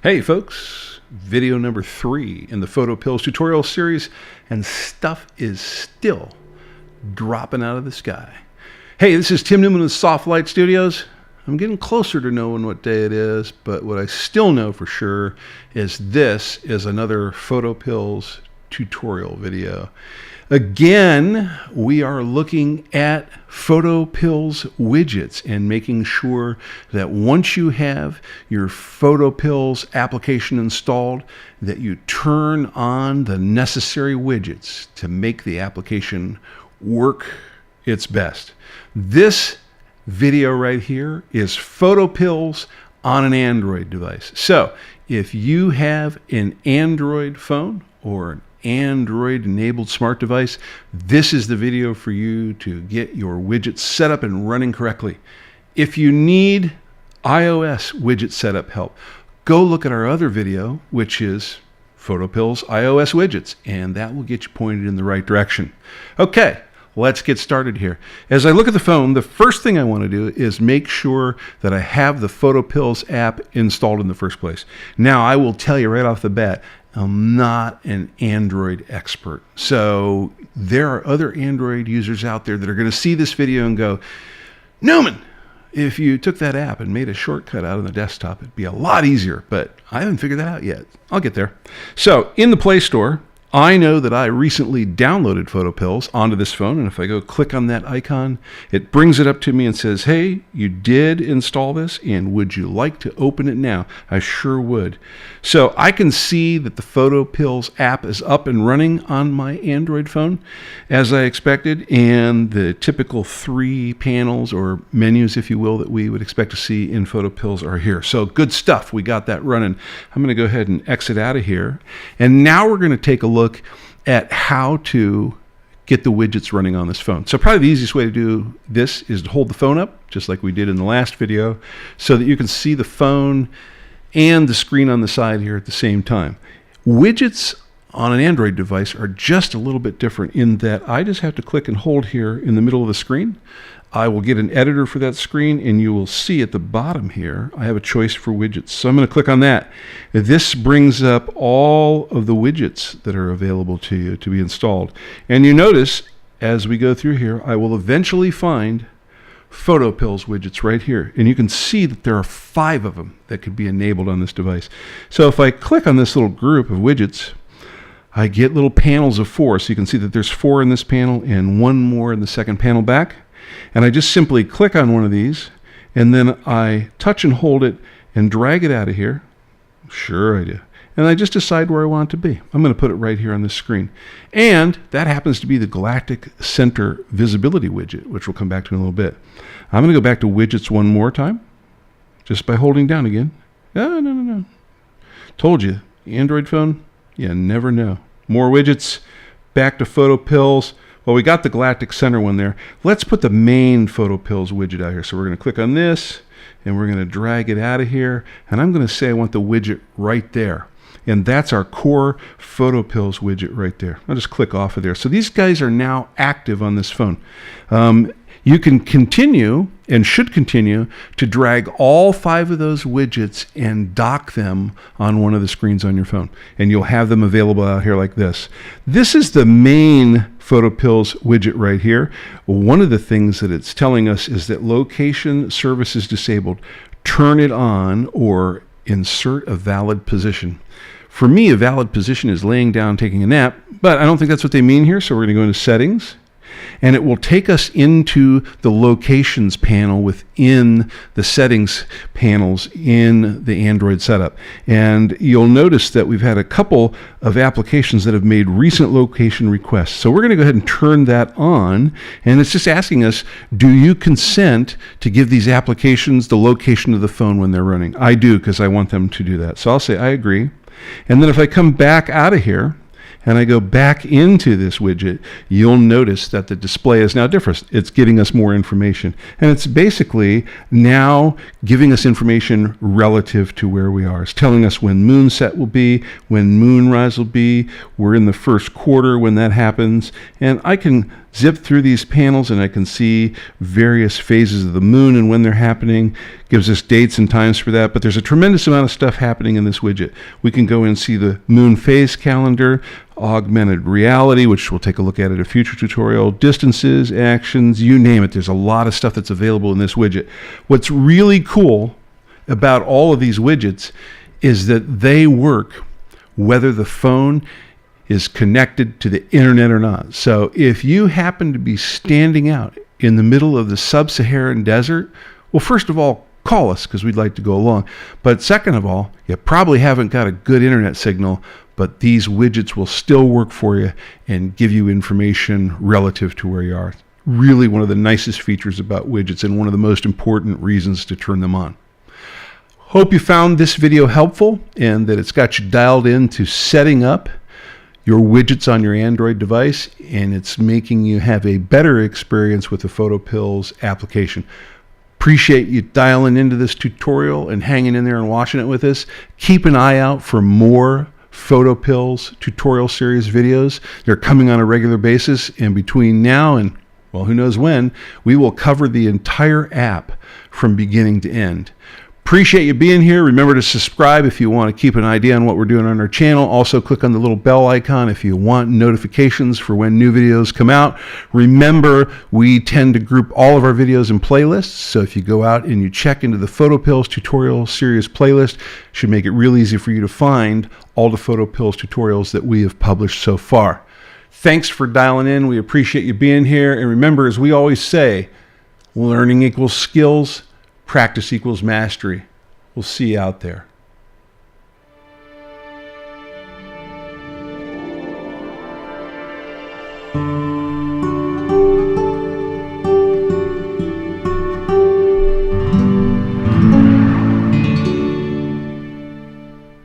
Hey folks, video number 3 in the PhotoPills Tutorial Series, and stuff is still dropping out of the sky. Hey, this is Tim Newman with Soft Light Studios. I'm getting closer to knowing what day it is, but what I still know for sure is this is another PhotoPills tutorial video. Again, we are looking at PhotoPills widgets and making sure that once you have your PhotoPills application installed, that you turn on the necessary widgets to make the application work its best. This video right here is PhotoPills on an Android device. So if you have an Android phone or an Android enabled smart device, this is the video for you to get your widgets set up and running correctly. If you need iOS widget setup help, go look at our other video, which is PhotoPills iOS widgets, and that will get you pointed in the right direction. Okay, let's get started here. As I look at the phone, the first thing I want to do is make sure that I have the PhotoPills app installed in the first place. Now, I will tell you right off the bat, I'm not an Android expert. So there are other Android users out there that are going to see this video and go, Newman, if you took that app and made a shortcut out on the desktop, it'd be a lot easier, but I haven't figured that out yet. I'll get there. So in the Play Store, I know that I recently downloaded PhotoPills onto this phone, and if I go click on that icon, it brings it up to me and says, hey, you did install this, and would you like to open it now? I sure would. So I can see that the PhotoPills app is up and running on my Android phone, as I expected, and the typical 3 panels or menus, if you will, that we would expect to see in PhotoPills are here. So good stuff. We got that running. I'm going to go ahead and exit out of here, and now we're going to take a look at how to get the widgets running on this phone. So probably the easiest way to do this is to hold the phone up, just like we did in the last video, so that you can see the phone and the screen on the side here at the same time. Widgets on an Android device are just a little bit different in that I just have to click and hold here in the middle of the screen. I will get an editor for that screen, and you will see at the bottom here, I have a choice for widgets. So I'm going to click on that. This brings up all of the widgets that are available to you to be installed. And you notice, as we go through here, I will eventually find PhotoPills widgets right here. And you can see that there are 5 of them that could be enabled on this device. So if I click on this little group of widgets, I get little panels of 4. So you can see that there's 4 in this panel and 1 more in the second panel back. And I just simply click on one of these, and then I touch and hold it and drag it out of here. Sure I do. And I just decide where I want it to be. I'm going to put it right here on this screen. And that happens to be the Galactic Center Visibility widget, which we'll come back to in a little bit. I'm going to go back to widgets one more time, just by holding down again. No. Told you, Android phone, you never know. More widgets, back to PhotoPills. Well, we got the Galactic Center one there. Let's put the main PhotoPills widget out here. So we're going to click on this, and we're going to drag it out of here. And I'm going to say I want the widget right there. And that's our core PhotoPills widget right there. I'll just click off of there. So these guys are now active on this phone. You can continue and should continue to drag all 5 of those widgets and dock them on one of the screens on your phone. And you'll have them available out here like this. This is the main PhotoPills widget right here. One of the things that it's telling us is that location service is disabled. Turn it on or insert a valid position. For me, a valid position is laying down taking a nap, but I don't think that's what they mean here. So we're going to go into settings. And it will take us into the locations panel within the settings panels in the Android setup. And you'll notice that we've had a couple of applications that have made recent location requests. So we're going to go ahead and turn that on. And it's just asking us, do you consent to give these applications the location of the phone when they're running? I do, because I want them to do that. So I'll say I agree. And then if I come back out of here, and I go back into this widget, you'll notice that the display is now different. It's giving us more information. And it's basically now giving us information relative to where we are. It's telling us when moonset will be, when moonrise will be. We're in the first quarter when that happens. And I can zip through these panels and I can see various phases of the moon and when they're happening. gives us dates and times for that, but there's a tremendous amount of stuff happening in this widget. We can go and see the moon phase calendar, augmented reality, which we'll take a look at a future tutorial, distances, actions, you name it. There's a lot of stuff that's available in this widget. What's really cool about all of these widgets is that they work whether the phone is connected to the internet or not. So if you happen to be standing out in the middle of the sub-Saharan desert, well, first of all, call us because we'd like to go along. But second of all, you probably haven't got a good internet signal, but these widgets will still work for you and give you information relative to where you are. Really one of the nicest features about widgets and one of the most important reasons to turn them on. Hope you found this video helpful and that it's got you dialed in to setting up your widgets on your Android device, and it's making you have a better experience with the PhotoPills application. Appreciate you dialing into this tutorial and hanging in there and watching it with us. Keep an eye out for more PhotoPills Tutorial Series videos. They're coming on a regular basis, and between now and, well, who knows when, we will cover the entire app from beginning to end. Appreciate you being here. Remember to subscribe if you want to keep an idea on what we're doing on our channel. Also, click on the little bell icon if you want notifications for when new videos come out. Remember, we tend to group all of our videos in playlists, so if you go out and you check into the PhotoPills Tutorial Series playlist, it should make it real easy for you to find all the PhotoPills tutorials that we have published so far. Thanks for dialing in. We appreciate you being here. And remember, as we always say, learning equals skills. Practice equals mastery. We'll see you out there.